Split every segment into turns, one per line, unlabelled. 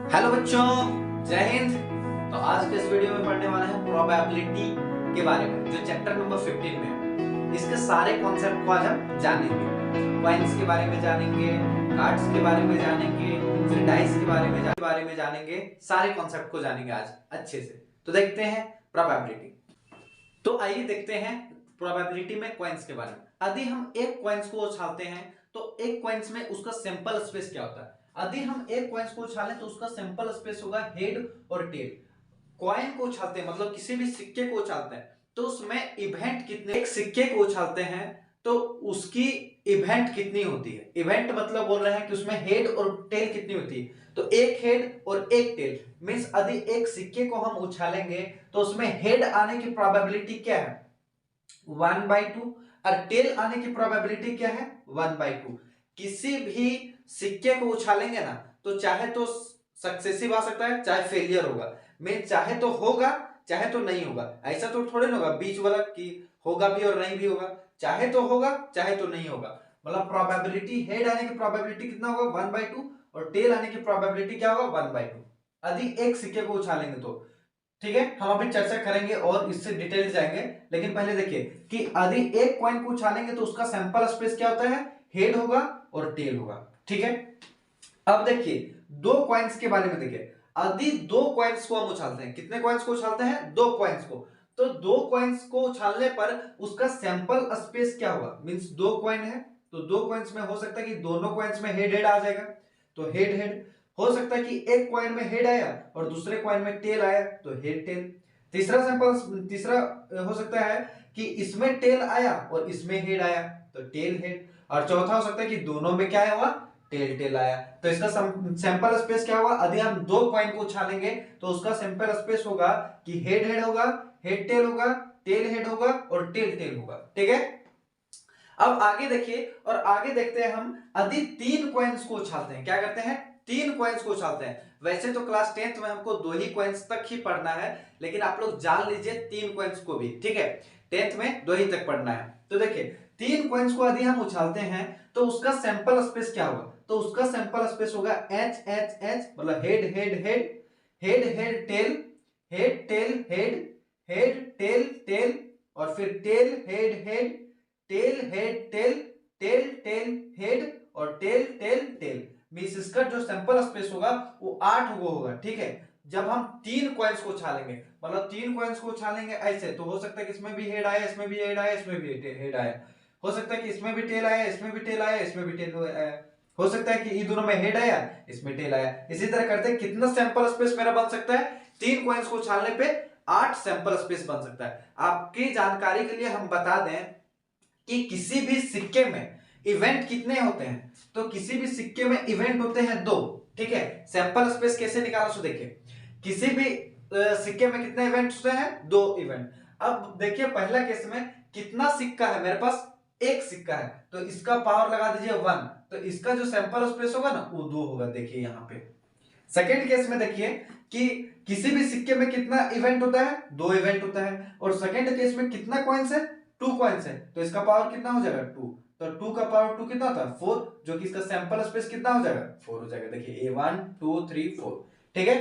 Hello बच्चों, जय हिंद। तो आज के इस वीडियो में पढ़ने वाले हैं प्रोबेबिलिटी के बारे में, जो चैप्टर नंबर 15 में है। इसके सारे कॉन्सेप्ट को आज हम जानेंगे। कॉइन्स के बारे में जानेंगे, कार्ड्स के बारे में जानेंगे, फिर डाइस के बारे में जानेंगे। सारे कॉन्सेप्ट को जानेंगे आज अच्छे से। तो देखते हैं प्रोबेबिलिटी। तो आइए देखते हैं प्रोबेबिलिटी में कॉइन्स के बारे में। यदि हम एक कॉइन्स को उछालते हैं तो एक कॉइन्स में उसका सैंपल स्पेस क्या होता है। यदि हम एक कॉइन्स को उछालें तो उसका सैंपल स्पेस होगा हेड और टेल। कॉइन को उछालते हैं मतलब किसी भी सिक्के को उछालते हैं तो उसमें इवेंट कितने, एक सिक्के को उछालते हैं तो उसकी इवेंट कितनी होती है। इवेंट मतलब बोल रहे हैं कि उसमें हेड और टेल कितनी होती है। तो एक हेड और एक टेल मींस यदि एक सिक्के को हम उछालेंगे तो उसमें हेड आने की प्रोबेबिलिटी क्या है 1/2 और टेल आने की प्रोबेबिलिटी क्या है 1/2। किसी भी सिक्के को उछालेंगे ना तो चाहे तो सक्सेसिव आ सकता है चाहे फेलियर होगा। मैं चाहे तो होगा चाहे तो नहीं होगा, ऐसा तो थोड़े ना होगा बीच वाला कि होगा भी और नहीं भी होगा। चाहे तो होगा चाहे तो नहीं होगा। मतलब प्रोबेबिलिटी हेड आने की प्रोबेबिलिटी कितना होगा 1/2 और टेल आने की प्रोबेबिलिटी क्या होगा 1/2 यदि एक सिक्के को उछालेंगे तो। ठीक है, हम अभी चर्चा करेंगे और इससे डिटेल जाएंगे। लेकिन पहले देखिए कि यदि एक कॉइन को उछालेंगे तो उसका सैंपल स्पेस क्या होता है, हेड होगा और टेल होगा। ठीक है, अब देखिए दो कॉइन्स के बारे में देखिए। यदि दो कॉइन्स को हम उछालते हैं, कितने कॉइन्स को उछालते हैं, दो कॉइन्स को, तो दो कॉइन्स को उछालने पर उसका सैंपल स्पेस क्या होगा। मींस दो कॉइन है तो दो कॉइन्स में हो सकता है कि दोनों कॉइन्स में हेड हेड आ जाएगा तो हेड हेड। हो सकता है कि एक कॉइन में हेड आया और दूसरे कॉइन में टेल आया तो हेड टेल। तीसरा हो सकता है कि इसमें टेल आया और इसमें हेड आया तो टेल हेड। और चौथा हो सकता है कि दोनों में क्या आया हुआ टेल टेल आया। तो इसका सैंपल स्पेस क्या होगा, यदि हम दो कॉइन को उछालेंगे तो उसका सैंपल स्पेस होगा कि हेड हेड होगा, हेड टेल होगा, टेल हेड होगा और टेल टेल होगा। ठीक है, अब आगे देखिए और आगे देखते हैं हम। यदि तीन कॉइन्स को उछालते हैं, क्या करते हैं, तीन कॉइन्स को उछालते हैं। वैसे तो क्लास 10th में हमको दो ही कॉइन्स तक ही पढ़ना है, लेकिन आप लोग जान लीजिए तीन कॉइन्स को भी। ठीक है, 10th में दो ही तक पढ़ना है। तो देखिए तीन कॉइन्स को यदि हम उछालते हैं तो उसका सैंपल स्पेस क्या होगा, तो उसका सैंपल स्पेस होगा एच एच एच, मतलब head head head, head head tail, head tail head, head tail tail और फिर tail head head, tail head tail, tail tail head और टेल टेल टेल। मींस इसका जो सैंपल स्पेस होगा वो 8 होगा। ठीक है, जब हम तीन कॉइन्स को उछालेंगे, मतलब तीन कॉइन्स को उछालेंगे ऐसे, तो हो सकता है कि इसमें भी हेड आया, इसमें भी हेड आया, इसमें भी हेड आया। हो सकता है कि इसमें भी टेल आया, इसमें भी टेल आया, इसमें भी टेल आया। हो सकता है कि इन दोनों में हेड आया, इसमें टेल आया। इसी तरह करते कितना सैंपल स्पेस मेरा बन सकता है, तीन कॉइन्स को उछालने पे 8 सैंपल स्पेस बन सकता है। आपकी जानकारी के लिए हम बता दें कि किसी भी सिक्के में इवेंट कितने होते हैं, तो किसी भी सिक्के में इवेंट होते हैं दो। ठीक है, सैंपल स्पेस कैसे निकालो, सो देखिए किसी भी सिक्के में कितने इवेंट होते हैं, दो इवेंट। अब देखिए पहला केस में कितना सिक्का है, मेरे पास एक सिक्का है तो इसका पावर लगा दीजिए 1, तो इसका जो सैंपल स्पेस होगा ना वो 2 होगा। देखिए यहां पे सेकेंड केस में देखिए कि किसी भी सिक्के में कितना इवेंट होता है, दो इवेंट होता है। और सेकेंड केस में कितना कॉइन्स है, 2 कॉइन्स है, तो इसका पावर कितना हो जाएगा 2। तो 2 का पावर 2 कितना होता है 4, जो कि इसका सैंपल स्पेस कितना हो जाएगा 4 हो जाएगा। देखिए 1 2 3 4। ठीक है,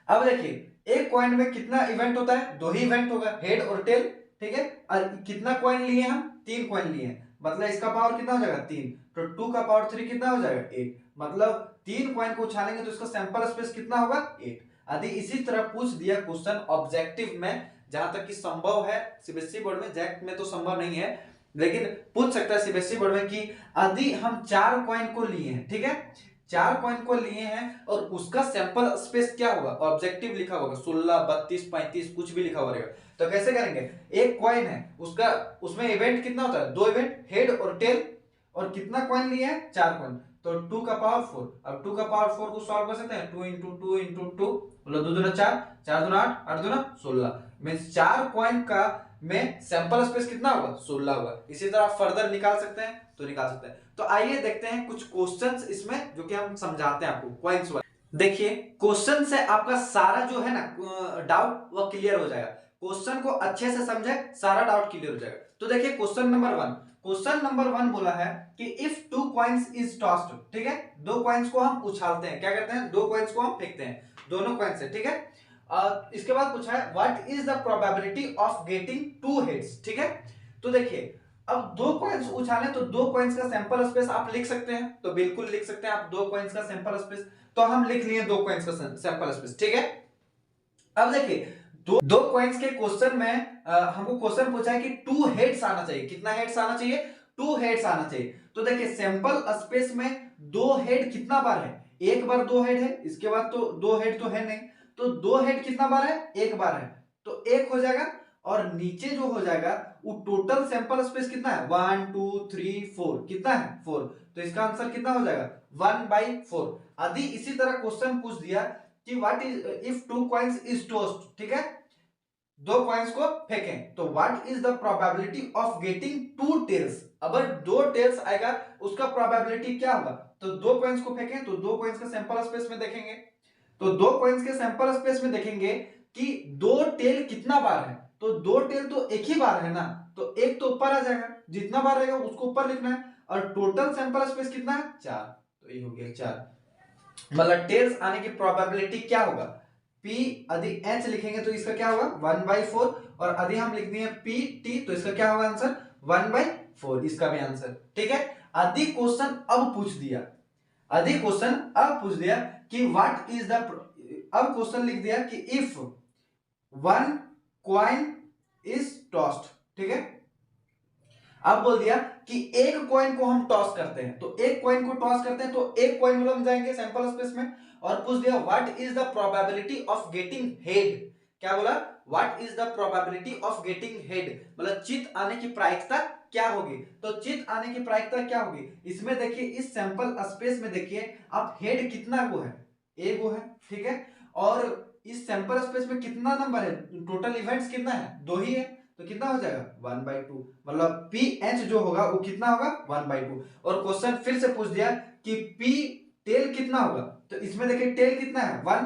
अब देखिए एक कॉइन में कितना इवेंट होता है, दो ही इवेंट होगा, हेड और टेल। ठीक है, और कितना कॉइन लिए हम, 3 कॉइन लिए हैं, मतलब इसका पावर कितना हो जाएगा 3। तो 2 का पावर 3 कितना हो जाएगा 8, मतलब 3 कॉइन को उछालेंगे तो इसका सैंपल स्पेस कितना होगा 8। यदि इसी तरह पूछ दिया क्वेश्चन ऑब्जेक्टिव में, जहां तक कि संभव है, सीबीएसई बोर्ड में, जैक में तो संभव नहीं है, लेकिन पूछ सकता है सीबीएसई बोर्ड में कि यदि हम 4 कॉइन को लिए हैं, ठीक है, 4 कॉइन को लिए हैं और उसका सैंपल स्पेस क्या होगा, ऑब्जेक्टिव लिखा होगा 16 32 35 कुछ भी लिखा हुआ रहेगा, तो कैसे करेंगे। एक कॉइन है उसका, उसमें इवेंट कितना होता है, दो इवेंट, हेड और टेल। और कितना कॉइन लिए हैं, 4 कॉइन, तो 2 का पावर 4। अब 2 का पावर 4 को सॉल्व कर सकते हैं, 2 इंटू 2 इंटू 2, मतलब 2 दूना 4, 4 दूना 8, 8 दूना 16। मींस 4 कॉइन का में सैंपल स्पेस कितना होगा 16 होगा। इसी तरह आप फर्दर निकाल सकते हैं तो निकाल सकते हैं। तो आइए देखते हैं कुछ क्वेश्चंस इसमें जो कि हम समझाते हैं आपको कॉइन्स वाले। देखिए क्वेश्चन से आपका सारा जो है ना डाउट वो क्लियर हो जाएगा। क्वेश्चन को अच्छे से समझे, सारा डाउट क्लियर हो जाएगा। तो देखिए क्वेश्चन नंबर 1, क्वेश्चन नंबर 1 बोला है कि if two coins is tossed, ठीक है, दो कॉइन्स को हम उछालते हैं, क्या करते हैं, दो कॉइन्स को हम फेंकते हैं, दोनों कॉइन्स से, ठीक है। इसके बाद पूछा है what is the probability of getting two heads, ठीक है। तो देखिए अब दो कॉइन्स उछालें तो दो कॉइन्स का सैंपल स्पेस आप लिख सकते हैं, तो बिल्कुल लिख सकते हैं आप दो कॉइन्स का सैंपल स्पेस, तो हम लिख लिए दो कॉइन्स का सैंपल स्पेस, ठीक है। अब देखिए दो कॉइन्स के क्वेश्चन में हमको क्वेश्चन पूछा है कि टू हेड्स आना चाहिए, कितना हेड्स आना चाहिए, टू हेड्स आना चाहिए। तो देखिए सैंपल स्पेस में दो हेड कितना बार है, एक बार दो हेड है, इसके बाद तो दो हेड तो है नहीं, तो दो हेड कितना बार है, एक बार है, तो एक हो जाएगा, और नीचे जो हो जाएगा वो टोटल सैंपल स्पेस कितना है, 1 2 3 4, कितना है 4, तो इसका आंसर कितना हो जाएगा 1/4। यदि इसी तरह क्वेश्चन पूछ दिया कि what is if two coins is tossed, ठीक है, दो कॉइन्स को फेंकें, तो what is the probability of getting two tails, अगर दो टेल्स आएगा उसका प्रोबेबिलिटी क्या होगा, तो दो कॉइन्स को फेंकें तो दो कॉइन्स का सैंपल स्पेस में देखेंगे, तो दो कॉइन्स के सैंपल स्पेस में देखेंगे कि दो टेल कितना बार है, तो दो टेल तो एक ही बार है ना, तो एक तो ऊपर आ जाएगा, जितना बार रहेगा उसको ऊपर लिखना है, और टोटल सैंपल स्पेस कितना है 4, तो ये हो गया 4, मतलब टेल्स आने की प्रोबेबिलिटी क्या होगा, P यदि H लिखेंगे तो इसका क्या होगा 1/4, और यदि हम लिख दिए PT तो इसका क्या होगा आंसर 1/4, इसका भी आंसर, ठीक है। यदि क्वेश्चन अब पूछ दिया, यदि क्वेश्चन अब पूछ दिया कि व्हाट इज द, अब क्वेश्चन लिख दिया कि if one coin is tossed, ठीक है, अब बोल दिया कि एक कॉइन को हम टॉस करते हैं, तो एक कॉइन को टॉस करते हैं तो एक कॉइन मतलब जाएंगे सैंपल स्पेस में, और पूछ दिया what is the probability of getting head, क्या बोला what is the probability of getting head, मतलब चित आने की प्रायिकता क्या होगी, तो चित आने की प्रायिकता क्या होगी, इसमें देखिए इस सैंपल स्पेस में देखिए आप हेड कितना वो है, एक वो है, ठीक है, और इस सैंपल स्पेस में कितना नंबर है, टोटल इवेंट्स कितना है, दो ही है, तो कितना हो जाएगा 1/2, मतलब PH जो होगा वो कितना होगा 1/2, और क्वेश्चन फिर से पूछ दिया कि P टेल कितना होगा, तो इसमें देखिए टेल कितना है 1,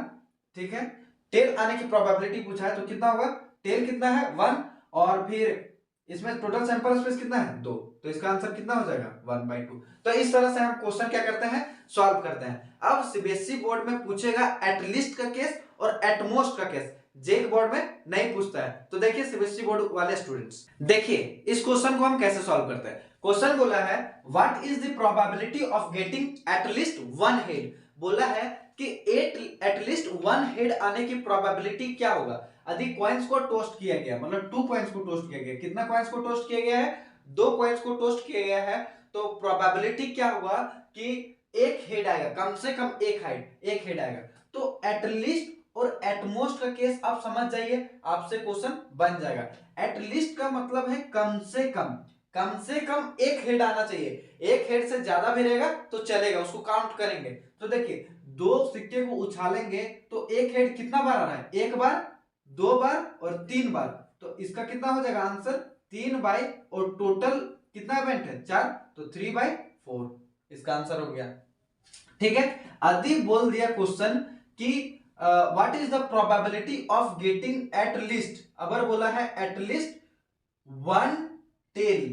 ठीक है, टेल आने की प्रोबेबिलिटी पूछा है तो कितना होगा, टेल कितना है 1, और फिर इसमें टोटल सैंपल स्पेस कितना है 2, तो इसका आंसर कितना हो जाएगा 1/2। तो इस तरह से हम क्वेश्चन क्या करते हैं, सॉल्व करते हैं। अब सीबीएसई बोर्ड में पूछेगा एटलीस्ट का केस और एटमोस्ट का केस, जेक बोर्ड में नहीं पूछता है, तो देखिए सीबीएसई बोर्ड वाले स्टूडेंट्स देखिए इस क्वेश्चन को हम कैसे सॉल्व करते हैं। क्वेश्चन बोला है what is the probability of getting at least one head, बोला है कि एटलीस्ट वन हेड आने की प्रोबेबिलिटी क्या होगा, यदि कॉइन्स को टोस्ट किया गया, मतलब टू कॉइन्स को टोस्ट किया गया, कितना कॉइन्स को टोस्ट किया गया है, दो कॉइन्स को टोस्ट किया गया है, तो प्रोबेबिलिटी क्या होगा कि एक हेड आएगा, कम से कम एक हेड आएगा, तो एटलीस्ट और एटमोस्ट का केस आप समझ जाइए, आपसे क्वेश्चन बन जाएगा। एटलीस्ट का मतलब है कम से कम एक हेड आना चाहिए, एक हेड से ज्यादा भी रहेगा तो चलेगा, उसको काउंट करेंगे। तो देखिए दो सिक्के को उछालेंगे तो एक हेड कितना बार आ रहा है, एक बार, दो बार और तीन बार, तो इसका कितना हो जाएगा आंसर 3 और टोटल कितना इवेंट है 4, तो 3/4 इसका आंसर हो गया, ठीक है। यदि बोल दिया क्वेश्चन कि what is the probability of getting at least, अगर बोला है एट लीस्ट वन टेल,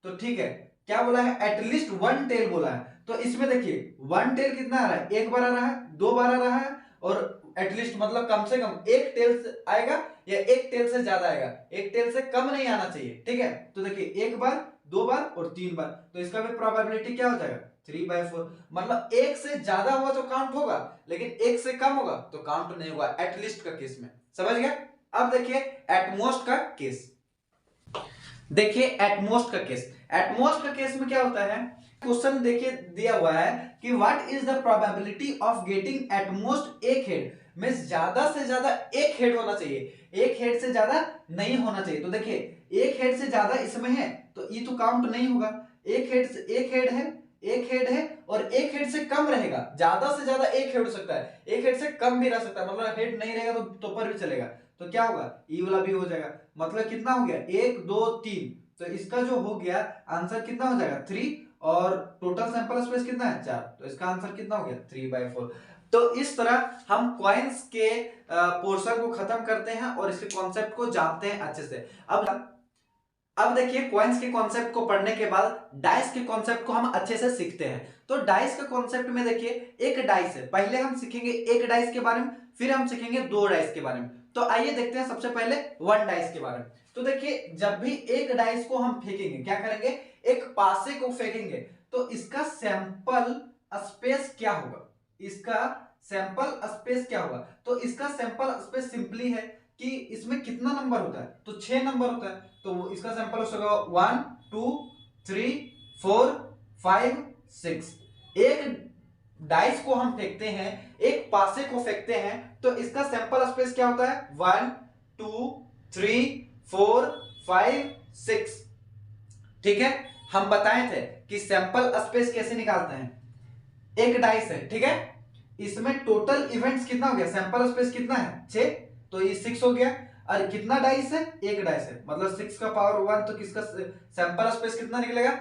तो ठीक है, क्या बोला है एटलीस्ट वन टेल बोला है, तो इसमें देखिए वन टेल कितना आ रहा है, एक बार आ रहा है, दो बार आ रहा है, और एटलीस्ट मतलब कम से कम एक टेल से आएगा या एक टेल से ज्यादा आएगा, एक टेल से कम नहीं आना चाहिए, ठीक है। तो देखिए एक बार, दो बार और तीन बार, तो इसका भी प्रोबेबिलिटी क्या हो जाएगा 3/4, मतलब एक से ज्यादा हुआ तो काउंट होगा, लेकिन एक से कम होगा तो काउंट नहीं होगा एटलीस्ट का केस में, समझ गया। अब देखिए एटमोस्ट का केस, देखिए एटमोस्ट का केस में क्या होता है, क्वेश्चन देखिए दिया हुआ है कि what is the probability of getting at most एक हेड, में ज्यादा से ज्यादा एक हेड होना चाहिए, एक हेड से ज्यादा नहीं होना चाहिए, तो देखिए एक हेड से ज्यादा इसमें है तो ये तो काउंट नहीं होगा, एक हेड है और एक हेड से कम रहेगा, ज्यादा से ज्यादा एक हेड हो सकता है, एक हेड से कम भी रह सकता है, मतलब हेड नहीं रहेगा तो पर भी चलेगा, तो क्या होगा ई वाला भी हो जाएगा, मतलब कितना हो गया 1 2 3, तो इसका जो हो गया आंसर कितना हो जाएगा 3, और टोटल सैंपल स्पेस कितना है 4, तो इसका आंसर कितना हो गया 3/4। तो इस तरह हम कॉइन्स के पोर्शन को खत्म करते हैं और इसके कॉन्सेप्ट को जानते हैं अच्छे से। अब देखिए कॉइन्स के कॉन्सेप्ट को पढ़ने के बाद डाइस के कॉन्सेप्ट को हम अच्छे से सीखते हैं। तो डाइस के कॉन्सेप्ट में देखिए एक डाइस है, पहले हम सीखेंगे एक डाइस के बारे में, फिर हम सीखेंगे दो डाइस के बारे में। तो आइए देखते हैं सबसे पहले वन डाइस के बारे में। तो देखिए जब भी एक डाइस को हम फेंकेंगे, क्या करेंगे, एक पासे को फेंकेंगे, तो इसका सैंपल स्पेस क्या होगा, इसका सैंपल स्पेस क्या होगा। तो इसका सैंपल स्पेस सिंपली है कि इसमें कितना नंबर होता है, तो 6 नंबर होता है। तो इसका सैंपल होगा 1 2 3 4 5 6। एक डाइस को हम फेंकते हैं, एक पासे को फेंकते हैं, तो इसका सैंपल स्पेस क्या होता है, 1 2 3 4 5 6। ठीक है, हम बताए थे कि सैंपल स्पेस कैसे निकालते हैं। एक डाइस है, ठीक है, इसमें टोटल इवेंट्स कितना हो गया, सैंपल स्पेस कितना है 6, तो ये 6 हो गया। और कितना डाइस है, एक डाइस है, मतलब 6 का पावर 1, तो किसका सैंपल स्पेस कितना निकलेगा,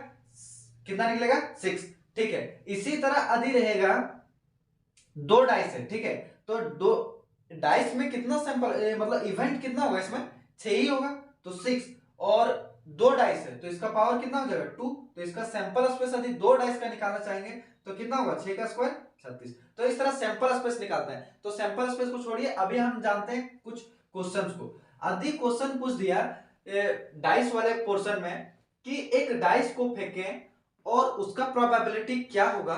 कितना निकलेगा 6। ठीक है, इसी तरह यदि रहेगा दो डाइस है, ठीक है, तो दो डाइस में कितना सैंपल मतलब इवेंट कितना होगा, इसमें 6 ही होगा, तो 6। और दो डाइस है तो इसका पावर कितना हो जाएगा 2, तो इसका सैंपल स्पेस यदि दो डाइस का निकालना चाहेंगे तो कितना होगा, 6 का स्क्वायर 36। तो इस तरह सैंपल स्पेस निकालते हैं। तो सैंपल स्पेस को छोड़िए, अभी हम जानते हैं कुछ क्वेश्चंस को। यदि क्वेश्चन पूछ दिया डाइस वाले पोर्शन में कि एक डाइस को फेंकें और उसका प्रोबेबिलिटी क्या होगा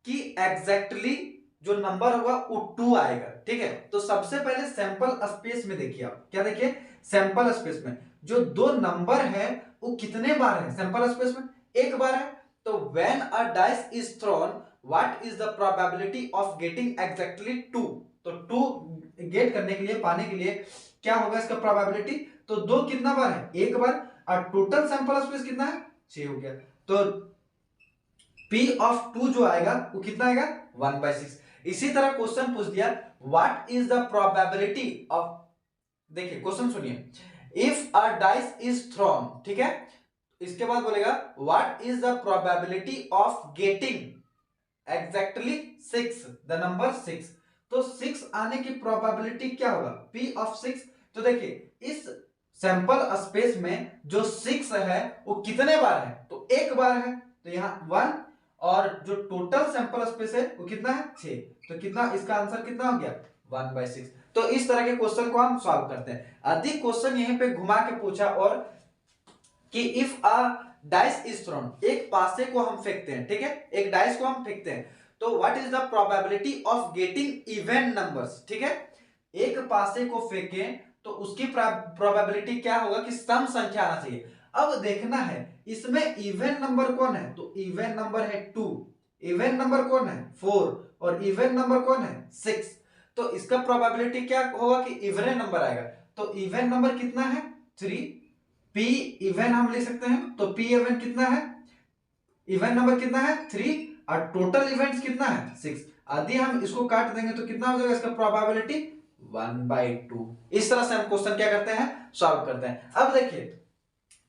कि एग्जैक्टली जो नंबर होगा वो 2 आएगा। ठीक है, तो सबसे पहले सैंपल स्पेस में देखिए, आप क्या देखिए, सैंपल स्पेस में जो दो नंबर है वो कितने बार है, सैंपल स्पेस में एक बार है। तो when a dice is throne what is the probability of getting exactly 2। तो 2 गेट करने के लिए, पाने के लिए क्या होगा इसका प्रोबेबिलिटी, तो 2 कितना बार है, एक बार, और टोटल सैंपल स्पेस कितना है 6 हो गया। तो P ऑफ 2 जो आएगा वो कितना आएगा 1/6। इसी तरह क्वेश्चन पूछ दिया what is the probability of, देखिए क्वेश्चन सुनिए, if a dice is throne, ठीक है, इसके बाद बोलेगा what is the probability of getting exactly 6, the number 6। तो 6 आने की प्रोबेबिलिटी क्या होगा, P ऑफ 6। तो देखिए इस सैंपल स्पेस में जो 6 है वो कितने बार है, तो एक बार है, तो यहां 1, और जो टोटल सैंपल स्पेस है वो कितना है 6, तो कितना, इसका आंसर कितना हो गया 1/6। तो इस तरह के क्वेश्चन को हम सॉल्व करते हैं। यदि क्वेश्चन यहीं पे घुमा के पूछा और कि if a dice is throne, एक पासे को हम फेंकते हैं, ठीक है, एक डाइस को हम फेंकते हैं, तो what is the probability of getting even numbers. ठीक है, एक पासे को फेंकें तो उसकी प्रोबेबिलिटी क्या होगा कि सम संख्या आना चाहिए। अब देखना है इसमें इवन नंबर कौन है, तो इवन नंबर है 2, इवन नंबर कौन है 4, और इवन नंबर कौन है 6। तो इसका प्रोबेबिलिटी क्या होगा कि इवन नंबर आएगा। तो इवन नंबर कितना है 3, P इवन हम ले सकते हैं, तो P इवन कितना है, इवन नंबर कितना है 3, और टोटल इवेंट्स कितना है 6। यदि हम इसको काट देंगे तो कितना हो जाएगा इसका प्रोबेबिलिटी 1/2। इस तरह से हम क्वेश्चन क्या करते हैं, सॉल्व करते हैं। अब देखिए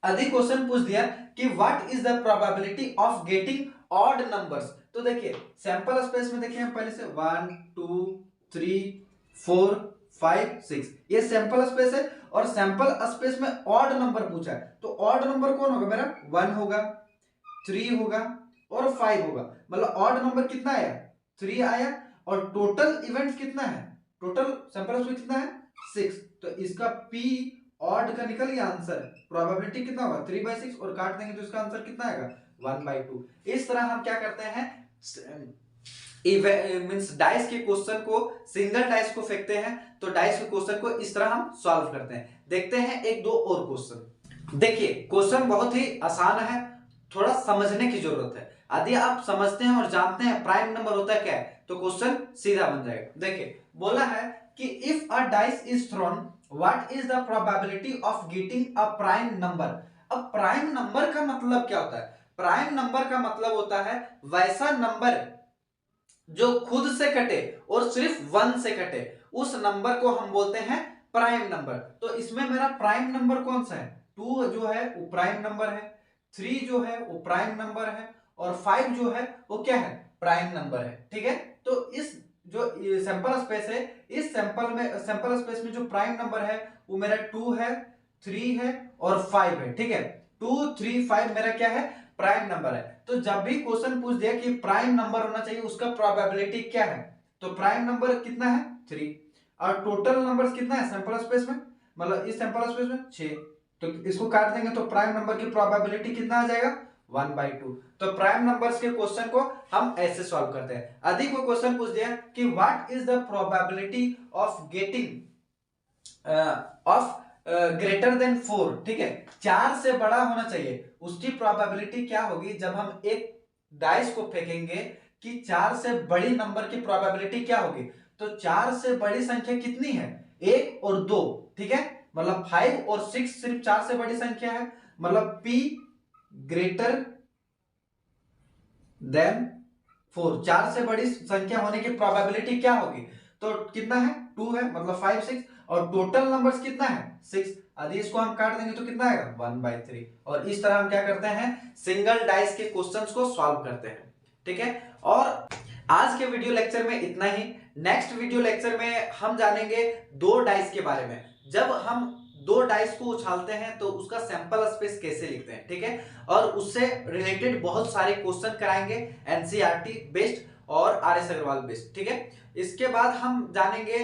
यदि क्वेश्चन पूछ दिया कि what is the probability of getting odd numbers, तो देखिए सैंपल स्पेस में देखिए हम पहले से 1 2 3 4 5 6 ये सैंपल स्पेस है, और सैंपल स्पेस में ऑड नंबर पूछा है, तो ऑड नंबर कौन होगा मेरा, 1 होगा, 3 होगा और 5 होगा, मतलब ऑड नंबर कितना आया 3 आया, और टोटल इवेंट्स कितना है, टोटल सैंपल स्पेस कितना है 6। तो इसका P ऑड का निकल गया आंसर, प्रोबेबिलिटी कितना होगा 3/6, और काट देंगे तो इसका आंसर कितना आएगा 1/2। इस तरह हम क्या करते हैं, मींस डाइस के क्वेश्चन को, सिंगल डाइस को फेंकते हैं तो डाइस के क्वेश्चन को इस तरह हम सॉल्व करते हैं। देखते हैं एक दो और क्वेश्चन। देखिए क्वेश्चन बहुत ही आसान है, थोड़ा समझने की जरूरत है। यदि आप समझते हैं और जानते हैं प्राइम नंबर होता है क्या है, तो क्वेश्चन सीधा बन जाएगा। देखिए बोला है कि if a dice is throne what is the probability of getting a prime number. अब प्राइम नंबर का मतलब क्या होता है, प्राइम नंबर का मतलब होता है वैसा नंबर जो खुद से कटे और सिर्फ 1 से कटे, उस नंबर को हम बोलते हैं प्राइम नंबर। तो इसमें मेरा प्राइम नंबर कौन सा है, 2 जो है वो प्राइम नंबर है, 3 जो है वो प्राइम नंबर है, और 5 जो है वो क्या है, प्राइम नंबर है। ठीक है, तो इस जो सैंपल स्पेस है, इस सैंपल स्पेस में जो प्राइम नंबर है वो मेरा 2 है, 3 है और 5 है। ठीक है, 2 3 5 मेरा क्या है, प्राइम नंबर है। तो जब भी क्वेश्चन पूछ दिया कि प्राइम नंबर होना चाहिए, उसका प्रोबेबिलिटी क्या है, तो प्राइम नंबर कितना है 3, और टोटल नंबर कितना है सैंपल स्पेस में, मतलब इस सैंपल स्पेस में 6, तो इसको काट देंगे तो प्राइम नंबर की प्रोबेबिलिटी कितना आ जाएगा 1/2। तो प्राइम नंबर्स के क्वेश्चन को हम ऐसे सॉल्व करते हैं। अधिक कोई क्वेश्चन पूछ दिया कि what is the probability of getting off greater than 4, ठीक है, 4 से बड़ा होना चाहिए, उसकी प्रोबेबिलिटी क्या होगी जब हम एक डाइस को फेंकेंगे कि 4 से बड़ी नंबर की प्रोबेबिलिटी क्या होगी। तो 4 से बड़ी संख्या कितनी है, 1 और 2, ठीक है, मतलब 5 और 6 सिर्फ 4 से बड़ी संख्या है, मतलब P ग्रेटर देन 4, 4 से बड़ी संख्या होने की प्रोबेबिलिटी क्या होगी, तो कितना है 2 है, मतलब 5 6, और टोटल नंबर्स कितना है 6, यदि इसको हम काट देंगे तो कितना आएगा 1/3। और इस तरह हम क्या करते हैं, सिंगल डाइस के क्वेश्चंस को सॉल्व करते हैं, ठीक है। और आज के वीडियो लेक्चर में इतना ही। नेक्स्ट वीडियो लेक्चर में हम जानेंगे 2 डाइस के बारे में। जब हम 2 डाइस को उछालते हैं तो उसका सैंपल स्पेस कैसे लिखते हैं, ठीक है, और उससे रिलेटेड बहुत सारे क्वेश्चन कराएंगे, एनसीईआरटी बेस्ड और आरएस अग्रवाल बेस्ड, ठीक है। इसके बाद हम जानेंगे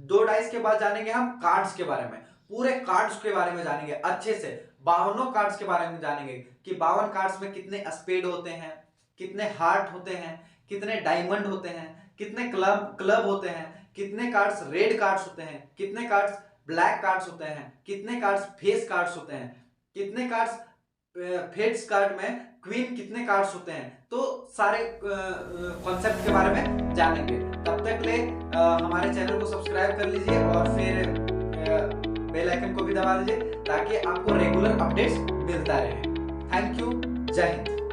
2 डाइस के बाद जानेंगे हम कार्ड्स के बारे में, पूरे कार्ड्स के बारे में जानेंगे अच्छे से, 52 कार्ड्स के बारे में जानेंगे कि 52 कार्ड्स में कितने स्पेड होते हैं, कितने हार्ट होते हैं, कितने डायमंड होते हैं, कितने क्लब होते हैं, कितने कार्ड्स रेड कार्ड्स होते हैं, कितने कार्ड्स ब्लैक कार्ड्स होते हैं, कितने कार्ड्स फेस कार्ड्स होते हैं, कितने कार्ड्स फेस कार्ड में क्वीन कितने कार्ड्स होते हैं। तो सारे कॉन्सेप्ट के बारे में जानेंगे। तब तक ले हमारे चैनल को सब्सक्राइब कर लीजिए और फिर बेल आइकन को भी दबा दीजिए ताकि आपको रेगुलर अपडेट्स मिलता रहे। थैंक यू, जय हिंद।